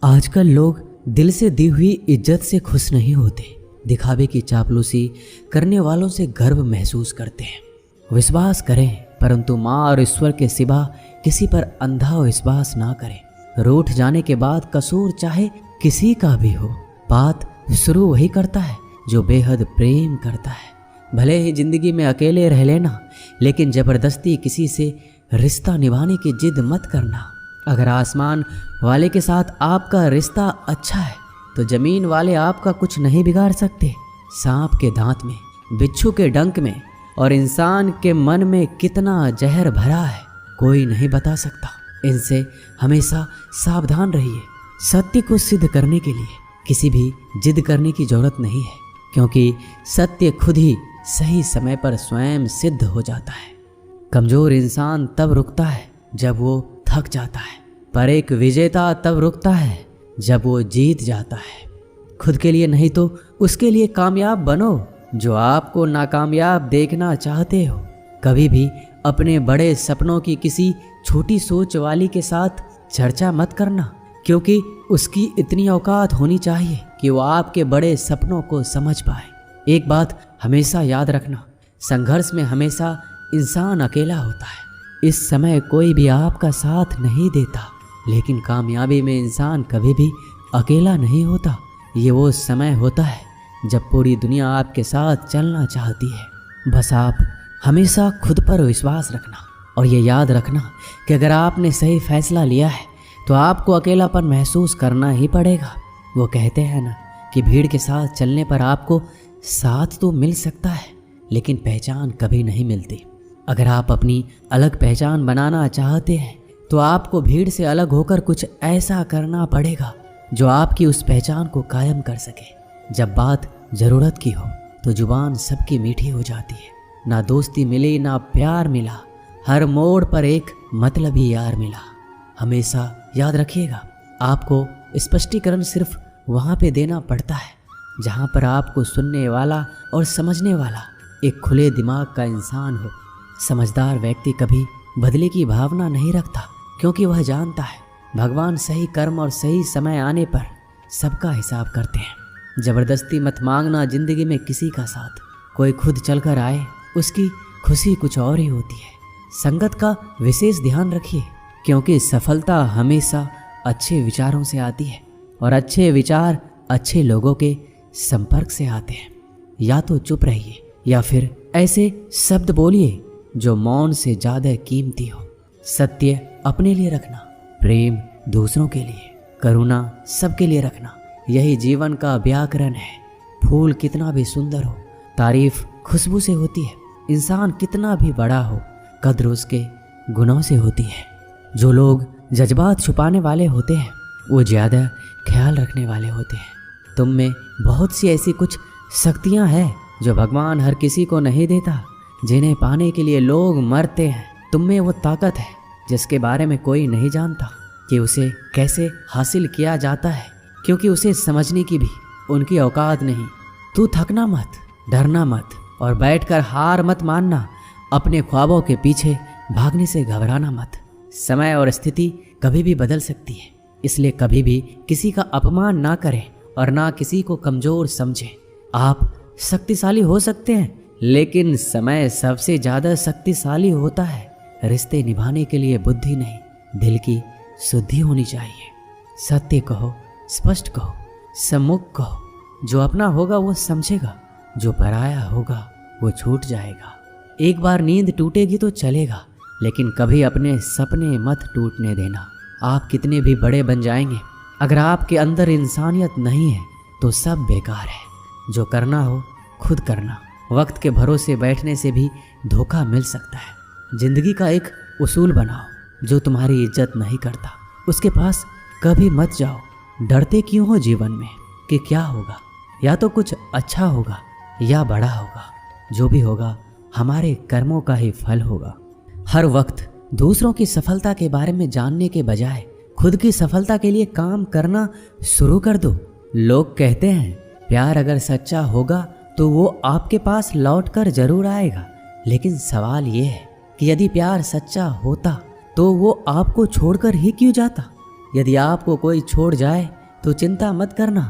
आजकल लोग दिल से दी हुई इज्जत से खुश नहीं होते, दिखावे की चापलूसी करने वालों से गर्व महसूस करते हैं। विश्वास करें, परंतु माँ और ईश्वर के सिवा किसी पर अंधा विश्वास ना करें। रूठ जाने के बाद कसूर चाहे किसी का भी हो, बात शुरू वही करता है जो बेहद प्रेम करता है। भले ही जिंदगी में अकेले रह लेना, लेकिन जबरदस्ती किसी से रिश्ता निभाने की जिद मत करना। अगर आसमान वाले के साथ आपका रिश्ता अच्छा है तो जमीन वाले आपका कुछ नहीं बिगाड़ सकते। सांप के दांत में, बिच्छू के डंक में और इंसान के मन में कितना जहर भरा है कोई नहीं बता सकता। इनसे हमेशा सावधान रहिए। सत्य को सिद्ध करने के लिए किसी भी जिद करने की जरूरत नहीं है, क्योंकि सत्य खुद ही सही समय पर स्वयं सिद्ध हो जाता है। कमजोर इंसान तब रुकता है जब वो थक जाता है, पर एक विजेता तब रुकता है जब वो जीत जाता है। खुद के लिए नहीं तो उसके लिए कामयाब बनो जो आपको नाकामयाब देखना चाहते हो। कभी भी अपने बड़े सपनों की किसी छोटी सोच वाली के साथ चर्चा मत करना, क्योंकि उसकी इतनी औकात होनी चाहिए कि वो आपके बड़े सपनों को समझ पाए। एक बात हमेशा याद रखना, संघर्ष में हमेशा इंसान अकेला होता है। इस समय कोई भी आपका साथ नहीं देता, लेकिन कामयाबी में इंसान कभी भी अकेला नहीं होता। ये वो समय होता है जब पूरी दुनिया आपके साथ चलना चाहती है। बस आप हमेशा खुद पर विश्वास रखना और ये याद रखना कि अगर आपने सही फैसला लिया है तो आपको अकेलापन महसूस करना ही पड़ेगा। वो कहते हैं ना कि भीड़ के साथ चलने पर आपको साथ तो मिल सकता है, लेकिन पहचान कभी नहीं मिलती। अगर आप अपनी अलग पहचान बनाना चाहते हैं तो आपको भीड़ से अलग होकर कुछ ऐसा करना पड़ेगा जो आपकी उस पहचान को कायम कर सके। जब बात ज़रूरत की हो तो जुबान सबकी मीठी हो जाती है। ना दोस्ती मिली ना प्यार मिला, हर मोड़ पर एक मतलबी यार मिला। हमेशा याद रखिएगा, आपको स्पष्टीकरण सिर्फ वहाँ पे देना पड़ता है जहाँ पर आपको सुनने वाला और समझने वाला एक खुले दिमाग का इंसान हो। समझदार व्यक्ति कभी बदले की भावना नहीं रखता, क्योंकि वह जानता है भगवान सही कर्म और सही समय आने पर सबका हिसाब करते हैं। जबरदस्ती मत मांगना जिंदगी में किसी का साथ। कोई खुद चलकर आए, उसकी खुशी कुछ और ही होती है। संगत का विशेष ध्यान रखिए, क्योंकि सफलता हमेशा अच्छे विचारों से आती है और अच्छे विचार अच्छे लोगों के संपर्क से आते हैं। या तो चुप रहिए या फिर ऐसे शब्द बोलिए जो मौन से ज़्यादा कीमती हो। सत्य अपने लिए रखना, प्रेम दूसरों के लिए, करुणा सबके लिए रखना, यही जीवन का व्याकरण है। फूल कितना भी सुंदर हो, तारीफ खुशबू से होती है। इंसान कितना भी बड़ा हो, कद्र उसके गुणों से होती है। जो लोग जज्बात छुपाने वाले होते हैं वो ज़्यादा ख्याल रखने वाले होते हैं। तुम में बहुत सी ऐसी कुछ शक्तियाँ हैं जो भगवान हर किसी को नहीं देता, जिन्हें पाने के लिए लोग मरते हैं। तुम में वो ताकत है जिसके बारे में कोई नहीं जानता कि उसे कैसे हासिल किया जाता है, क्योंकि उसे समझने की भी उनकी औकात नहीं। तू थकना मत, डरना मत और बैठकर हार मत मानना। अपने ख्वाबों के पीछे भागने से घबराना मत। समय और स्थिति कभी भी बदल सकती है, इसलिए कभी भी किसी का अपमान ना करें और ना किसी को कमज़ोर समझें। आप शक्तिशाली हो सकते हैं, लेकिन समय सबसे ज़्यादा शक्तिशाली होता है। रिश्ते निभाने के लिए बुद्धि नहीं, दिल की शुद्धि होनी चाहिए। सत्य कहो, स्पष्ट कहो, सम्मुख कहो। जो अपना होगा वो समझेगा, जो पराया होगा वो छूट जाएगा। एक बार नींद टूटेगी तो चलेगा, लेकिन कभी अपने सपने मत टूटने देना। आप कितने भी बड़े बन जाएंगे, अगर आपके अंदर इंसानियत नहीं है तो सब बेकार है। जो करना हो खुद करना। वक्त के भरोसे बैठने से भी धोखा मिल सकता है। जिंदगी का एक उसूल बनाओ, जो तुम्हारी इज्जत नहीं करता उसके पास कभी मत जाओ। डरते क्यों हो जीवन में कि क्या होगा? या तो कुछ अच्छा होगा या बड़ा होगा। जो भी होगा हमारे कर्मों का ही फल होगा। हर वक्त दूसरों की सफलता के बारे में जानने के बजाय खुद की सफलता के लिए काम करना शुरू कर दो। लोग कहते हैं प्यार अगर सच्चा होगा तो वो आपके पास लौट कर जरूर आएगा, लेकिन सवाल ये है कि यदि प्यार सच्चा होता तो वो आपको छोड़कर ही क्यों जाता? यदि आपको कोई छोड़ जाए तो चिंता मत करना,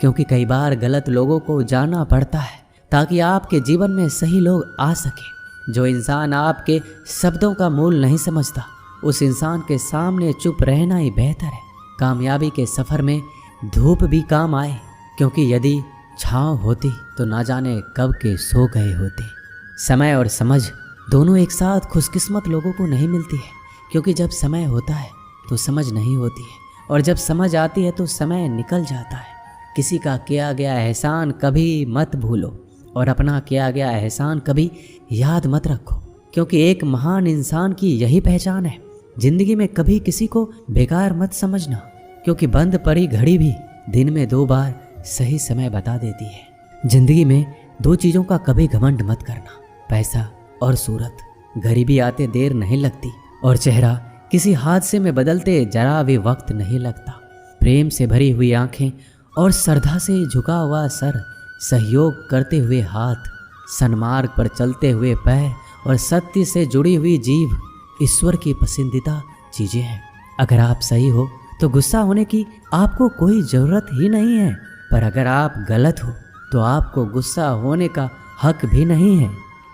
क्योंकि कई बार गलत लोगों को जाना पड़ता है ताकि आपके जीवन में सही लोग आ सके। जो इंसान आपके शब्दों का मूल नहीं समझता, उस इंसान के सामने चुप रहना ही बेहतर है। कामयाबी के सफ़र में धूप भी काम आए, क्योंकि यदि छाँव होती तो ना जाने कब के सो गए होते। समय और समझ दोनों एक साथ खुशकिस्मत लोगों को नहीं मिलती है, क्योंकि जब समय होता है तो समझ नहीं होती है, और जब समझ आती है तो समय निकल जाता है। किसी का किया गया एहसान कभी मत भूलो, और अपना किया गया एहसान कभी याद मत रखो, क्योंकि एक महान इंसान की यही पहचान है। जिंदगी में कभी किसी को बेकार मत समझना, क्योंकि बंद पड़ी घड़ी भी दिन में 2 बार सही समय बता देती है। जिंदगी में 2 चीज़ों का कभी घमंड मत करना, पैसा और सूरत। गरीबी आते देर नहीं लगती, और चेहरा किसी हादसे में बदलते जरा भी वक्त नहीं लगता। प्रेम से भरी हुई आंखें और श्रद्धा से झुका हुआ सर, सहयोग करते हुए हाथ, सन्मार्ग पर चलते हुए पैर और सत्य से जुड़ी हुई जीभ ईश्वर की पसंदीदा चीज़ें हैं। अगर आप सही हो तो गुस्सा होने की आपको कोई ज़रूरत ही नहीं है, पर अगर आप गलत हो तो आपको गुस्सा होने का हक भी नहीं है।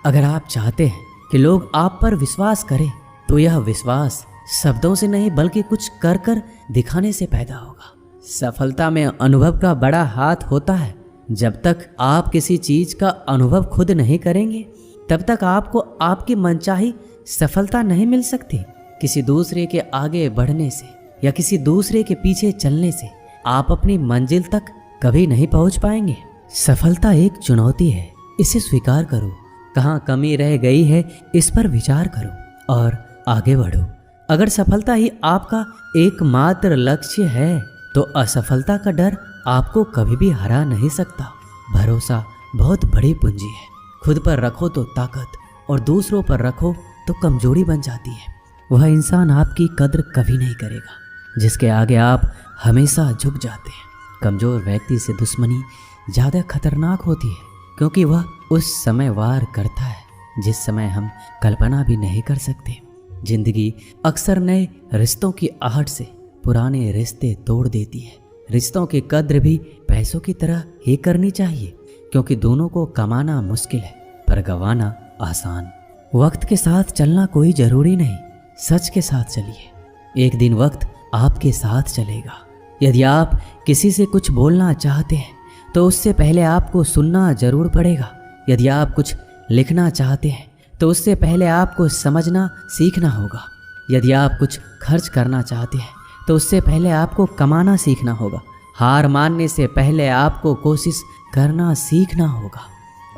अगर आप चाहते हैं कि लोग आप पर विश्वास करें, तो यह विश्वास शब्दों से नहीं बल्कि कुछ कर कर दिखाने से पैदा होगा। सफलता में अनुभव का बड़ा हाथ होता है। जब तक आप किसी चीज़ का अनुभव खुद नहीं करेंगे, तब तक आपको आपकी मनचाही सफलता नहीं मिल सकती। किसी दूसरे के आगे बढ़ने से या किसी दूसरे के पीछे चलने से आप अपनी मंजिल तक कभी नहीं पहुंच पाएंगे। सफलता एक चुनौती है, इसे स्वीकार करो। कहाँ कमी रह गई है, इस पर विचार करो और आगे बढ़ो। अगर सफलता ही आपका एकमात्र लक्ष्य है, तो असफलता का डर आपको कभी भी हरा नहीं सकता। भरोसा बहुत बड़ी पूंजी है। खुद पर रखो तो ताकत, और दूसरों पर रखो तो कमजोरी बन जाती है। वह इंसान आपकी कद्र कभी नहीं करेगा जिसके आगे आप हमेशा झुक जाते हैं। कमजोर व्यक्ति से दुश्मनी ज़्यादा खतरनाक होती है, क्योंकि वह उस समय वार करता है जिस समय हम कल्पना भी नहीं कर सकते। जिंदगी अक्सर नए रिश्तों की आहट से पुराने रिश्ते तोड़ देती है। रिश्तों की कद्र भी पैसों की तरह ही करनी चाहिए, क्योंकि दोनों को कमाना मुश्किल है पर गंवाना आसान। वक्त के साथ चलना कोई जरूरी नहीं, सच के साथ चलिए। एक दिन वक्त आपके साथ चलेगा। यदि आप किसी से कुछ बोलना चाहते हैं तो उससे पहले आपको सुनना जरूर पड़ेगा। यदि आप कुछ लिखना चाहते हैं तो उससे पहले आपको समझना सीखना होगा। यदि आप कुछ खर्च करना चाहते हैं तो उससे पहले आपको कमाना सीखना होगा। हार मानने से पहले आपको कोशिश करना सीखना होगा,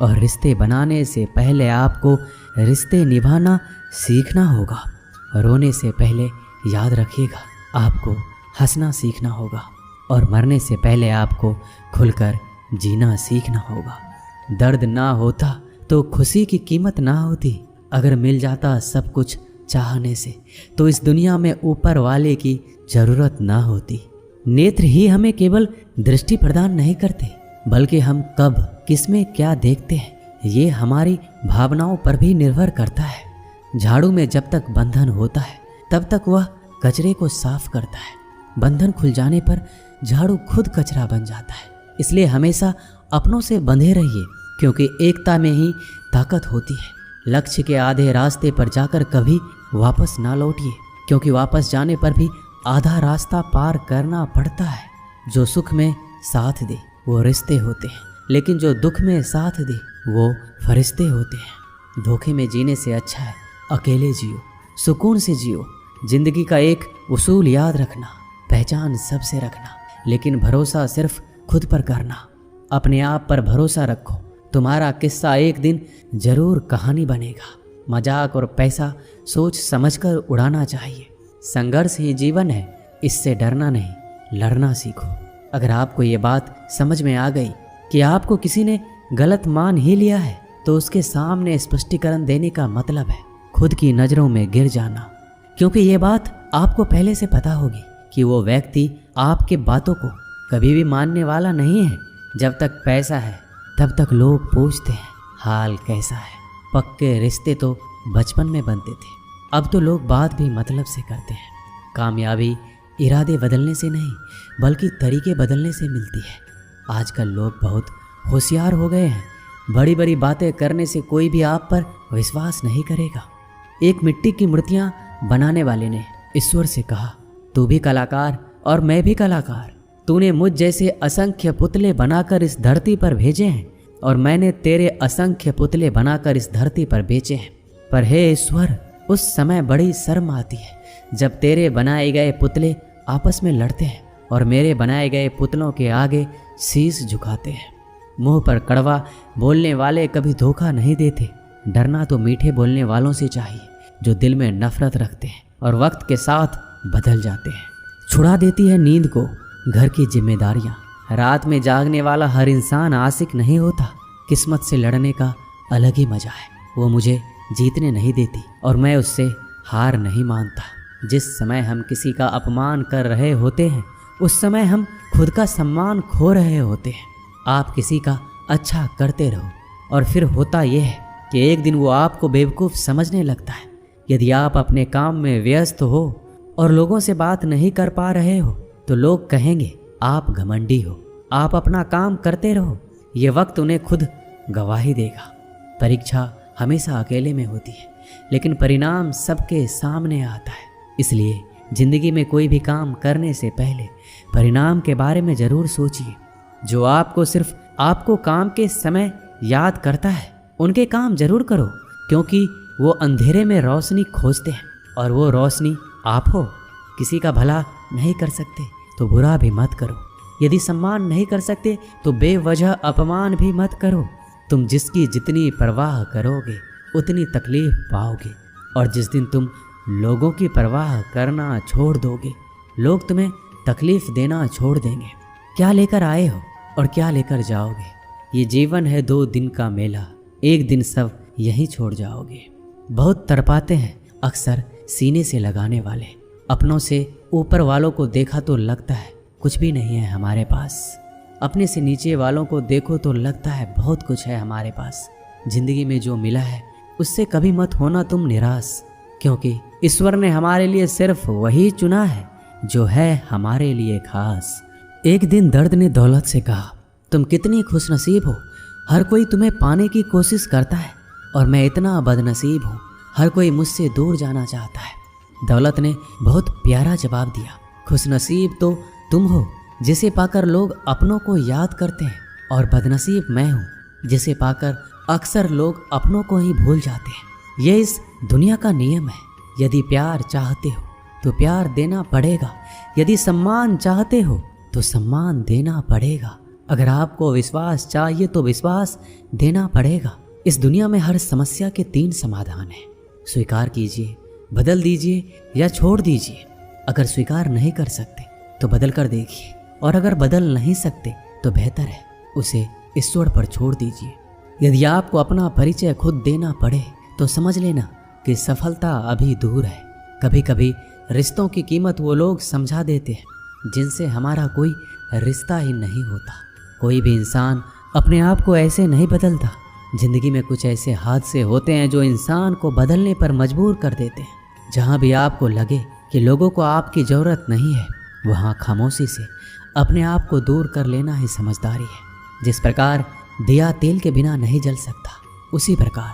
और रिश्ते बनाने से पहले आपको रिश्ते निभाना सीखना होगा। रोने से पहले याद रखिएगा, आपको हंसना सीखना होगा, और मरने से पहले आपको खुलकर जीना सीखना होगा। दर्द ना होता तो खुशी की कीमत ना होती। अगर मिल जाता सब कुछ चाहने से, तो इस दुनिया में ऊपर वाले की जरूरत ना होती। नेत्र ही हमें केवल दृष्टि प्रदान नहीं करते, बल्कि हम कब किसमें क्या देखते हैं ये हमारी भावनाओं पर भी निर्भर करता है। झाड़ू में जब तक बंधन होता है तब तक वह कचरे को साफ करता है। बंधन खुल जाने पर झाड़ू खुद कचरा बन जाता है। इसलिए हमेशा अपनों से बंधे रहिए, क्योंकि एकता में ही ताकत होती है। लक्ष्य के आधे रास्ते पर जाकर कभी वापस ना लौटिए, क्योंकि वापस जाने पर भी आधा रास्ता पार करना पड़ता है। जो सुख में साथ दे वो रिश्ते होते हैं, लेकिन जो दुख में साथ दे वो फरिश्ते होते हैं। धोखे में जीने से अच्छा है अकेले जियो, सुकून से जियो। जिंदगी का एक उसूल याद रखना, पहचान सबसे रखना, लेकिन भरोसा सिर्फ खुद पर करना। अपने आप पर भरोसा रखो, तुम्हारा किस्सा एक दिन जरूर कहानी बनेगा। मजाक और पैसा सोच समझकर उड़ाना चाहिए। संघर्ष ही जीवन है, इससे डरना नहीं लड़ना सीखो। अगर आपको ये बात समझ में आ गई कि आपको किसी ने गलत मान ही लिया है, तो उसके सामने स्पष्टीकरण देने का मतलब है खुद की नज़रों में गिर जाना, क्योंकि ये बात आपको पहले से पता होगी कि वो व्यक्ति आपके बातों को कभी भी मानने वाला नहीं है। जब तक पैसा है तब तक लोग पूछते हैं हाल कैसा है। पक्के रिश्ते तो बचपन में बनते थे, अब तो लोग बात भी मतलब से करते हैं। कामयाबी इरादे बदलने से नहीं बल्कि तरीके बदलने से मिलती है। आजकल लोग बहुत होशियार हो गए हैं। बड़ी बड़ी बातें करने से कोई भी आप पर विश्वास नहीं करेगा। एक मिट्टी की मूर्तियाँ बनाने वाले ने ईश्वर से कहा, तू भी कलाकार और मैं भी कलाकार। तूने मुझ जैसे असंख्य पुतले बनाकर इस धरती पर भेजे हैं और मैंने तेरे असंख्य पुतले बनाकर इस धरती पर बेचे हैं। पर हे ईश्वर, उस समय बड़ी शर्म आती है जब तेरे बनाए गए पुतले आपस में लड़ते हैं और मेरे बनाए गए पुतलों के आगे शीश झुकाते हैं। मुंह पर कड़वा बोलने वाले कभी धोखा नहीं देते। डरना तो मीठे बोलने वालों से चाहिए जो दिल में नफरत रखते हैं और वक्त के साथ बदल जाते हैं। छुड़ा देती है नींद को घर की जिम्मेदारियाँ। रात में जागने वाला हर इंसान आशिक नहीं होता। किस्मत से लड़ने का अलग ही मजा है। वो मुझे जीतने नहीं देती और मैं उससे हार नहीं मानता। जिस समय हम किसी का अपमान कर रहे होते हैं उस समय हम खुद का सम्मान खो रहे होते हैं। आप किसी का अच्छा करते रहो और फिर होता यह है कि एक दिन वो आपको बेवकूफ़ समझने लगता है। यदि आप अपने काम में व्यस्त हो और लोगों से बात नहीं कर पा रहे हो तो लोग कहेंगे आप घमंडी हो। आप अपना काम करते रहो, ये वक्त उन्हें खुद गवाही देगा। परीक्षा हमेशा अकेले में होती है लेकिन परिणाम सबके सामने आता है। इसलिए जिंदगी में कोई भी काम करने से पहले परिणाम के बारे में ज़रूर सोचिए। जो आपको सिर्फ आपको काम के समय याद करता है उनके काम जरूर करो, क्योंकि वो अंधेरे में रोशनी खोजते हैं और वो रोशनी आप हो। किसी का भला नहीं कर सकते तो बुरा भी मत करो। यदि सम्मान नहीं कर सकते तो बेवजह अपमान भी मत करो। तुम जिसकी जितनी परवाह करोगे उतनी तकलीफ पाओगे और जिस दिन तुम लोगों की परवाह करना छोड़ दोगे लोग तुम्हें तकलीफ देना छोड़ देंगे। क्या लेकर आए हो और क्या लेकर जाओगे? ये जीवन है 2 दिन का मेला, एक दिन सब यहीं छोड़ जाओगे। बहुत तड़पाते हैं अक्सर सीने से लगाने वाले। अपनों से ऊपर वालों को देखा तो लगता है कुछ भी नहीं है हमारे पास। अपने से नीचे वालों को देखो तो लगता है बहुत कुछ है हमारे पास। जिंदगी में जो मिला है उससे कभी मत होना तुम निराश, क्योंकि ईश्वर ने हमारे लिए सिर्फ वही चुना है जो है हमारे लिए खास। एक दिन दर्द ने दौलत से कहा, तुम कितनी खुशनसीब हो। हर कोई तुम्हें पाने की कोशिश करता है और मैं इतना बदनसीब हूँ, हर कोई मुझसे दूर जाना चाहता है। दौलत ने बहुत प्यारा जवाब दिया, खुशनसीब तो तुम हो जिसे पाकर लोग अपनों को याद करते हैं और बदनसीब मैं हूँ जिसे पाकर अक्सर लोग अपनों को ही भूल जाते हैं। ये इस दुनिया का नियम है। यदि प्यार चाहते हो तो प्यार देना पड़ेगा, यदि सम्मान चाहते हो तो सम्मान देना पड़ेगा। अगर आपको विश्वास चाहिए तो विश्वास देना पड़ेगा। इस दुनिया में हर समस्या के 3 समाधान हैं। स्वीकार कीजिए, बदल दीजिए या छोड़ दीजिए। अगर स्वीकार नहीं कर सकते तो बदल कर देखिए और अगर बदल नहीं सकते तो बेहतर है उसे ईश्वर पर छोड़ दीजिए। यदि आपको अपना परिचय खुद देना पड़े तो समझ लेना कि सफलता अभी दूर है। कभी कभी रिश्तों की कीमत वो लोग समझा देते हैं जिनसे हमारा कोई रिश्ता ही नहीं होता। कोई भी इंसान अपने आप को ऐसे नहीं बदलता। जिंदगी में कुछ ऐसे हादसे होते हैं जो इंसान को बदलने पर मजबूर कर देते हैं। जहाँ भी आपको लगे कि लोगों को आपकी ज़रूरत नहीं है वहाँ खामोशी से अपने आप को दूर कर लेना ही समझदारी है। जिस प्रकार दिया तेल के बिना नहीं जल सकता, उसी प्रकार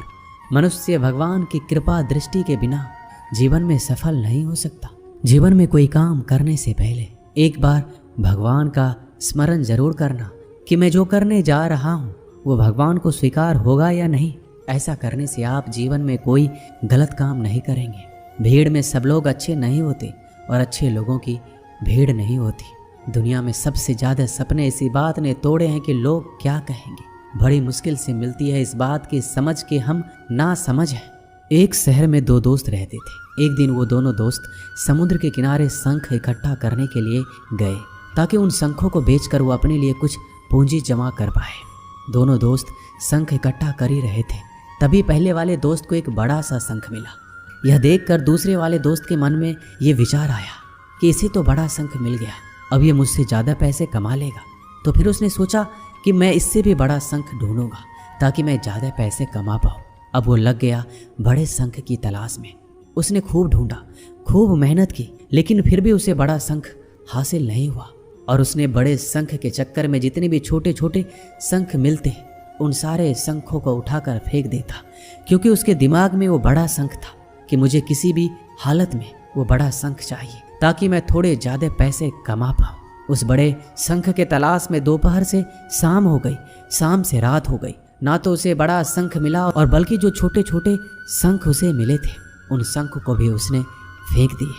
मनुष्य भगवान की कृपा दृष्टि के बिना जीवन में सफल नहीं हो सकता। जीवन में कोई काम करने से पहले एक बार भगवान का स्मरण जरूर करना कि मैं जो करने जा रहा हूँ वो भगवान को स्वीकार होगा या नहीं। ऐसा करने से आप जीवन में कोई गलत काम नहीं करेंगे। भीड़ में सब लोग अच्छे नहीं होते और अच्छे लोगों की भीड़ नहीं होती। दुनिया में सबसे ज़्यादा सपने इसी बात ने तोड़े हैं कि लोग क्या कहेंगे। बड़ी मुश्किल से मिलती है इस बात की समझ के हम ना समझ हैं। एक शहर में 2 दोस्त रहते थे। एक दिन वो दोनों दोस्त समुद्र के किनारे शंख इकट्ठा करने के लिए गए ताकि उन शंखों को बेचकर वो अपने लिए कुछ पूंजी जमा कर पाए। दोनों दोस्त शंख इकट्ठा कर ही रहे थे, तभी पहले वाले दोस्त को एक बड़ा सा शंख मिला। यह देखकर दूसरे वाले दोस्त के मन में ये विचार आया कि इसे तो बड़ा शंख मिल गया, अब ये मुझसे ज़्यादा पैसे कमा लेगा। तो फिर उसने सोचा कि मैं इससे भी बड़ा शंख ढूंढूंगा ताकि मैं ज़्यादा पैसे कमा पाऊँ। अब वो लग गया बड़े शंख की तलाश में। उसने खूब ढूंढा, खूब मेहनत की, लेकिन फिर भी उसे बड़ा शंख हासिल नहीं हुआ। और उसने बड़े शंख के चक्कर में जितने भी छोटे छोटे शंख मिलते उन सारे शंखों को उठाकर फेंक देता, क्योंकि उसके दिमाग में वो बड़ा शंख था कि मुझे किसी भी हालत में वो बड़ा शंख चाहिए ताकि मैं थोड़े ज़्यादा पैसे कमा पाऊँ। उस बड़े शंख के तलाश में दोपहर से शाम हो गई, शाम से रात हो गई, ना तो उसे बड़ा शंख मिला और बल्कि जो छोटे छोटे शंख उसे मिले थे उन शंख को भी उसने फेंक दिए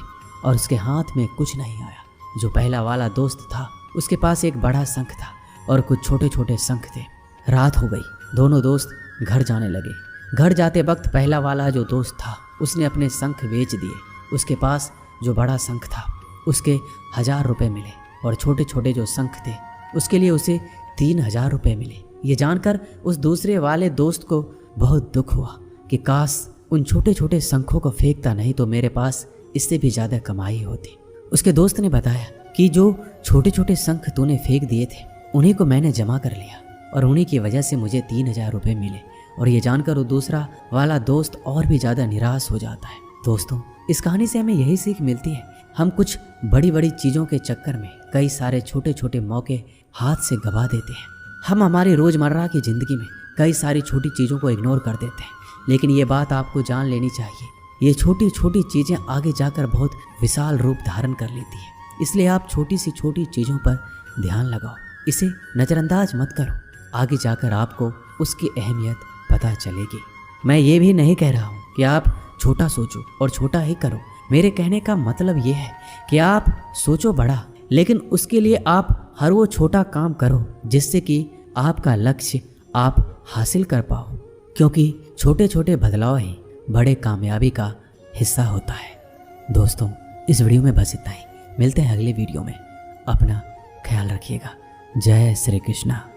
और उसके हाथ में कुछ नहीं आया। जो पहला वाला दोस्त था उसके पास एक बड़ा शंख था और कुछ छोटे छोटे शंख थे। रात हो गई, दोनों दोस्त घर जाने लगे। घर जाते वक्त पहला वाला जो दोस्त था उसने अपने शंख बेच दिए। उसके पास जो बड़ा शंख था उसके 1000 रुपये मिले और छोटे छोटे जो शंख थे उसके लिए उसे 3000 रुपये मिले। ये जानकर उस दूसरे वाले दोस्त को बहुत दुख हुआ कि काश उन छोटे छोटे शंखों को फेंकता नहीं तो मेरे पास इससे भी ज़्यादा कमाई होती। उसके दोस्त ने बताया कि जो छोटे छोटे शंख तूने फेंक दिए थे उन्हीं को मैंने जमा कर लिया और उन्हीं की वजह से मुझे 3000 रुपये मिले। और ये जानकर वो दूसरा वाला दोस्त और भी ज़्यादा निराश हो जाता है। दोस्तों, इस कहानी से हमें यही सीख मिलती है, हम कुछ बड़ी बड़ी चीज़ों के चक्कर में कई सारे छोटे छोटे मौके हाथ से गवा देते हैं। हम हमारी रोज़मर्रा की ज़िंदगी में कई सारी छोटी चीज़ों को इग्नोर कर देते हैं, लेकिन ये बात आपको जान लेनी चाहिए, ये छोटी छोटी चीज़ें आगे जाकर बहुत विशाल रूप धारण कर लेती है। इसलिए आप छोटी सी छोटी चीज़ों पर ध्यान लगाओ, इसे नज़रअंदाज मत करो, आगे जाकर आपको उसकी अहमियत पता चलेगी। मैं ये भी नहीं कह रहा हूँ कि आप छोटा सोचो और छोटा ही करो। मेरे कहने का मतलब ये है कि आप सोचो बड़ा, लेकिन उसके लिए आप हर वो छोटा काम करो जिससे कि आपका लक्ष्य आप हासिल कर पाओ, क्योंकि छोटे छोटे बदलाव ही बड़े कामयाबी का हिस्सा होता है। दोस्तों, इस वीडियो में बस इतना ही। मिलते हैं अगले वीडियो में। अपना ख्याल रखिएगा। जय श्री कृष्णा।